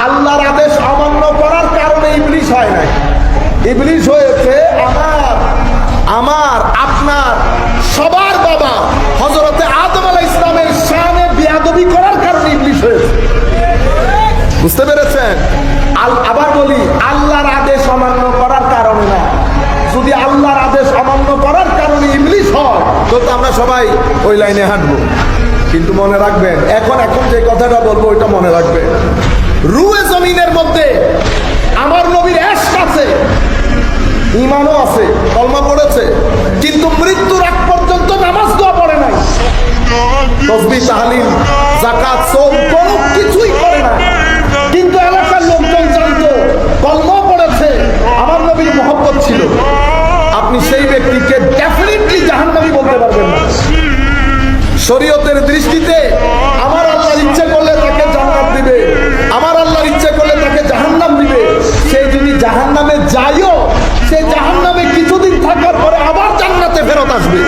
আল্লাহর আদেশ অমান্য করার কারণে ইবলিস হয় নাই, ইবলিস হয়েছে আমার আপনার সবার বাবা হযরতে আদম আলাইহিস সালামের শানে বেয়াদবি করার কারণে ইবলিস হয়েছে। বুঝতে পেরেছেন? আবার বলি, আল্লাহর আদেশ অমান্য করার কারণে না। যদি আল্লাহর আদেশ অমান্য করার কারণে ইবলিস হয় তো আমরা সবাই ওই লাইনে হাঁটবো। কিন্তু মনে রাখবেন, এখন যে কথাটা বলবো ওইটা মনে রাখবেন। রুয়ে জমিনের মধ্যে আমার নবীর ইশক আছে, ঈমানও আছে, কলমা পড়েছে, কিন্তু মৃত্যুর আগ পর্যন্ত নামাজ দোয়া পড়ে নাই, তাসবিহ তাহলিল যাকাত সওম কোনো কিছুই করে না। কিন্তু এলাকার লোকজন জানতো কলমা পড়েছে, আমার নবীর মহব্বত ছিল। আপনি সেই ব্যক্তিকে ডেফিনেটলি জাহান্নামী বলতে পারবেন না। শরীয়তের দৃষ্টিতে আমার আল্লাহর ইচ্ছে করলে তাকে জান্নাত দিবে, আমার আল্লাহর ইচ্ছে করলে তাকে জাহান্নাম দিবে। সে যদি জাহান্নামে যায়ও, সে জাহান্নামে কিছুদিন থাকার পরে আবার জান্নাতে ফেরত আসবে।